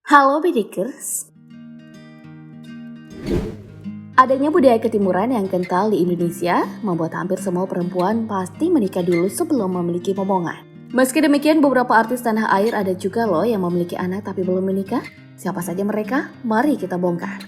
Halo Bidikers. Adanya budaya ketimuran yang kental di Indonesia membuat hampir semua perempuan pasti menikah dulu sebelum memiliki momongan. Meski demikian, beberapa artis tanah air ada juga loh yang memiliki anak tapi belum menikah. Siapa saja mereka? Mari kita bongkar.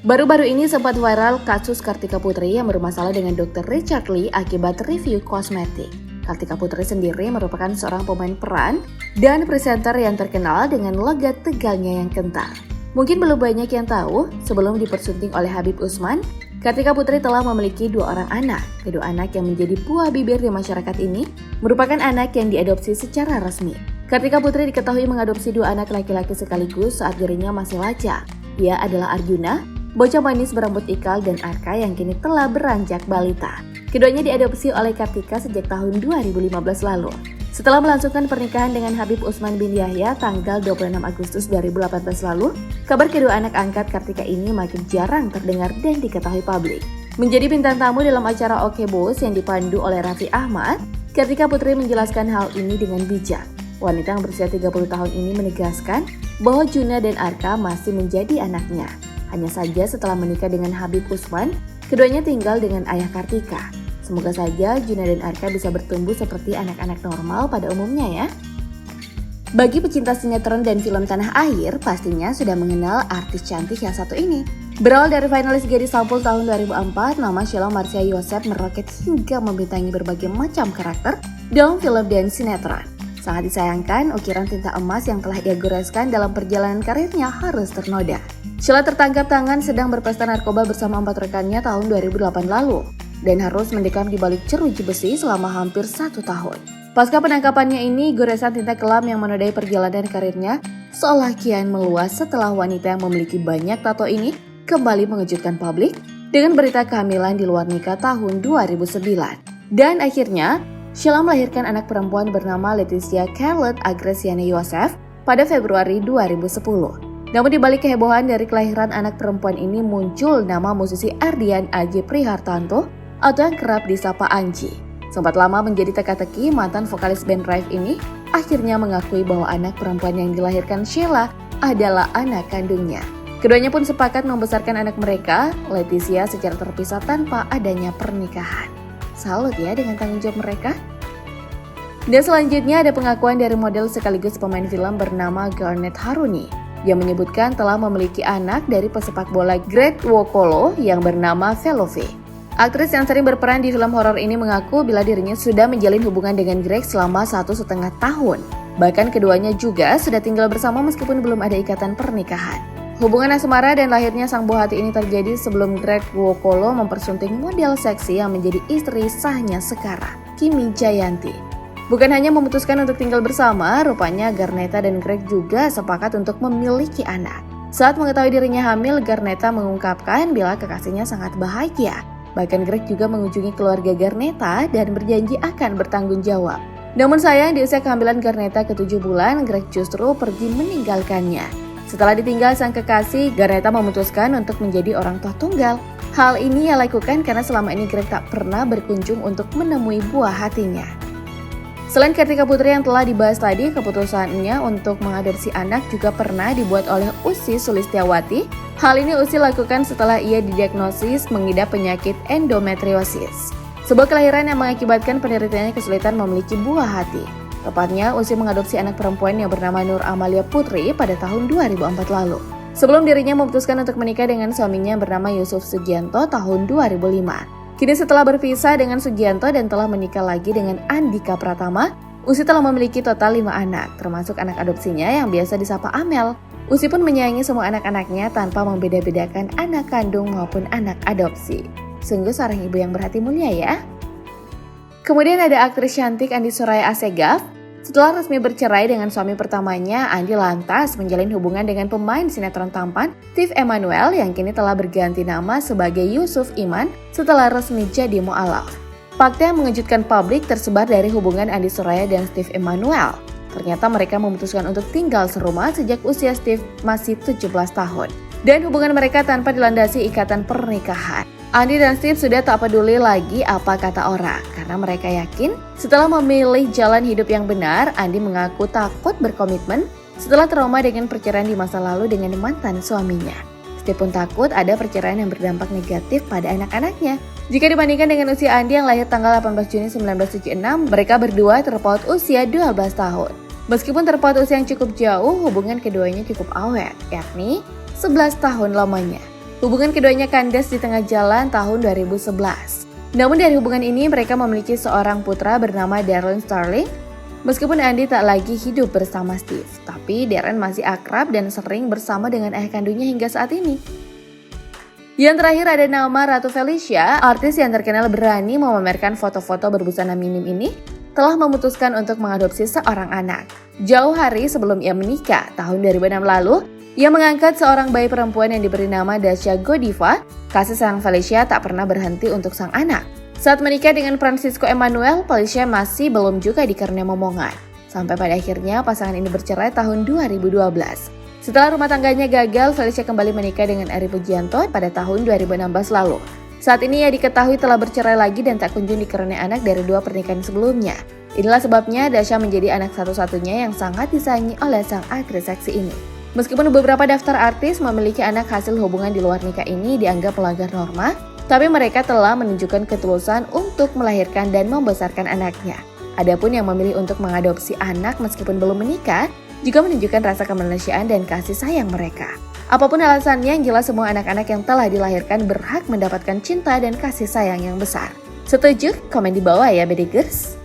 Baru-baru ini sempat viral kasus Kartika Putri yang bermasalah dengan Dr. Richard Lee akibat review kosmetik. Kartika Putri sendiri merupakan seorang pemain peran dan presenter yang terkenal dengan logat tegalnya yang kental. Mungkin belum banyak yang tahu, sebelum dipersunting oleh Habib Usman, Kartika Putri telah memiliki 2 orang anak. Kedua anak yang menjadi buah bibir di masyarakat ini merupakan anak yang diadopsi secara resmi. Kartika Putri diketahui mengadopsi 2 anak laki-laki sekaligus saat dirinya masih lajang. Dia adalah Arjuna, bocah manis berambut ikal, dan Arka yang kini telah beranjak balita. Keduanya diadopsi oleh Kartika sejak tahun 2015 lalu. Setelah melangsungkan pernikahan dengan Habib Usman bin Yahya tanggal 26 Agustus 2018 lalu, kabar kedua anak angkat Kartika ini makin jarang terdengar dan diketahui publik. Menjadi bintang tamu dalam acara Oke Bos yang dipandu oleh Raffi Ahmad, Kartika Putri menjelaskan hal ini dengan bijak. Wanita yang berusia 30 tahun ini menegaskan bahwa Juna dan Arka masih menjadi anaknya. Hanya saja setelah menikah dengan Habib Usman, keduanya tinggal dengan ayah Kartika. Semoga saja Juna dan Arka bisa bertumbuh seperti anak-anak normal pada umumnya ya. Bagi pecinta sinetron dan film tanah air, pastinya sudah mengenal artis cantik yang satu ini. Berawal dari finalis Gadis Sampul tahun 2004, nama Sheila Marcia Yosef meroket hingga membintangi berbagai macam karakter dalam film dan sinetron. Sangat disayangkan, ukiran tinta emas yang telah ia goreskan dalam perjalanan karirnya harus ternoda. Sheila tertangkap tangan sedang berpesta narkoba bersama 4 rekannya tahun 2008 lalu dan harus mendekam di balik jeruji besi selama hampir 1 tahun. Pasca penangkapannya ini, goresan tinta kelam yang menodai perjalanan karirnya seolah kian meluas setelah wanita yang memiliki banyak tato ini kembali mengejutkan publik dengan berita kehamilan di luar nikah tahun 2009. Dan akhirnya, Sheila melahirkan anak perempuan bernama Leticia Charlotte Agresiana Yosef pada Februari 2010. Namun di balik kehebohan dari kelahiran anak perempuan ini muncul nama musisi Ardian Aji Prihartanto atau yang kerap disapa Anji. Sempat lama menjadi teka-teki, mantan vokalis band Rive ini akhirnya mengakui bahwa anak perempuan yang dilahirkan Sheila adalah anak kandungnya. Keduanya pun sepakat membesarkan anak mereka, Leticia, secara terpisah tanpa adanya pernikahan. Salut ya dengan tanggung jawab mereka. Dan selanjutnya ada pengakuan dari model sekaligus pemain film bernama Garnet Haruni yang menyebutkan telah memiliki anak dari pesepak bola Greg Nwokolo yang bernama Velove. Aktris yang sering berperan di film horor ini mengaku bila dirinya sudah menjalin hubungan dengan Greg selama 1,5 tahun. Bahkan keduanya juga sudah tinggal bersama meskipun belum ada ikatan pernikahan. Hubungan asmara dan lahirnya sang buah hati ini terjadi sebelum Greg Nwokolo mempersunting model seksi yang menjadi istri sahnya sekarang, Kimi Jayanti. Bukan hanya memutuskan untuk tinggal bersama, rupanya Garneta dan Greg juga sepakat untuk memiliki anak. Saat mengetahui dirinya hamil, Garneta mengungkapkan bila kekasihnya sangat bahagia. Bahkan Greg juga mengunjungi keluarga Garneta dan berjanji akan bertanggung jawab. Namun sayang, di usia kehamilan Garneta ke-7 bulan, Greg justru pergi meninggalkannya. Setelah ditinggal sang kekasih, Garneta memutuskan untuk menjadi orang tua tunggal. Hal ini ia lakukan karena selama ini Greg tak pernah berkunjung untuk menemui buah hatinya. Selain Kartika Putri yang telah dibahas tadi, keputusannya untuk mengadopsi anak juga pernah dibuat oleh Ussy Sulistyawati. Hal ini Ussy lakukan setelah ia didiagnosis mengidap penyakit endometriosis, sebuah kelahiran yang mengakibatkan penderitanya kesulitan memiliki buah hati. Tepatnya, Ussy mengadopsi anak perempuan yang bernama Nur Amalia Putri pada tahun 2004 lalu. Sebelum dirinya memutuskan untuk menikah dengan suaminya yang bernama Yusuf Sugianto tahun 2005. Kini setelah berpisah dengan Sugianto dan telah menikah lagi dengan Andika Pratama, Ussy telah memiliki total 5 anak, termasuk anak adopsinya yang biasa disapa Amel. Ussy pun menyayangi semua anak-anaknya tanpa membeda-bedakan anak kandung maupun anak adopsi. Sungguh seorang ibu yang berhati mulia ya. Kemudian ada aktris cantik Andi Soraya Assegaf. Setelah resmi bercerai dengan suami pertamanya, Andi lantas menjalin hubungan dengan pemain sinetron tampan Steve Emmanuel yang kini telah berganti nama sebagai Yusuf Iman setelah resmi jadi mu'alaf. Fakta yang mengejutkan publik tersebar dari hubungan Andi Soraya dan Steve Emmanuel. Ternyata mereka memutuskan untuk tinggal serumah sejak usia Steve masih 17 tahun. Dan hubungan mereka tanpa dilandasi ikatan pernikahan. Andi dan Steve sudah tak peduli lagi apa kata orang, karena mereka yakin setelah memilih jalan hidup yang benar, Andi mengaku takut berkomitmen setelah trauma dengan perceraian di masa lalu dengan mantan suaminya. Steve pun takut ada perceraian yang berdampak negatif pada anak-anaknya. Jika dibandingkan dengan usia Andi yang lahir tanggal 18 Juni 1976, mereka berdua terpaut usia 12 tahun. Meskipun terpaut usia yang cukup jauh, hubungan keduanya cukup awet, yakni 11 tahun lamanya. Hubungan keduanya kandas di tengah jalan tahun 2011. Namun dari hubungan ini mereka memiliki seorang putra bernama Darren Starling. Meskipun Andi tak lagi hidup bersama Steve, tapi Darren masih akrab dan sering bersama dengan ayah kandungnya hingga saat ini. Yang terakhir ada nama Ratu Felicia, artis yang terkenal berani memamerkan foto-foto berbusana minim ini, telah memutuskan untuk mengadopsi seorang anak. Jauh hari sebelum ia menikah, tahun 2006 lalu, ia mengangkat seorang bayi perempuan yang diberi nama Dacia Godiva. Kasih sayang Felicia tak pernah berhenti untuk sang anak. Saat menikah dengan Francisco Emmanuel, Felicia masih belum juga dikaruniai momongan. Sampai pada akhirnya pasangan ini bercerai tahun 2012. Setelah rumah tangganya gagal, Felicia kembali menikah dengan Eri Pujianto pada tahun 2016 lalu. Saat ini ia diketahui telah bercerai lagi dan tak kunjung dikaruniai anak dari 2 pernikahan sebelumnya. Inilah sebabnya Dacia menjadi anak satu-satunya yang sangat disayangi oleh sang aktris seksi ini. Meskipun beberapa daftar artis memiliki anak hasil hubungan di luar nikah ini dianggap melanggar norma, tapi mereka telah menunjukkan ketulusan untuk melahirkan dan membesarkan anaknya. Adapun yang memilih untuk mengadopsi anak meskipun belum menikah, juga menunjukkan rasa kemanusiaan dan kasih sayang mereka. Apapun alasannya, yang jelas semua anak-anak yang telah dilahirkan berhak mendapatkan cinta dan kasih sayang yang besar. Setuju? Komen di bawah ya, Bedegers.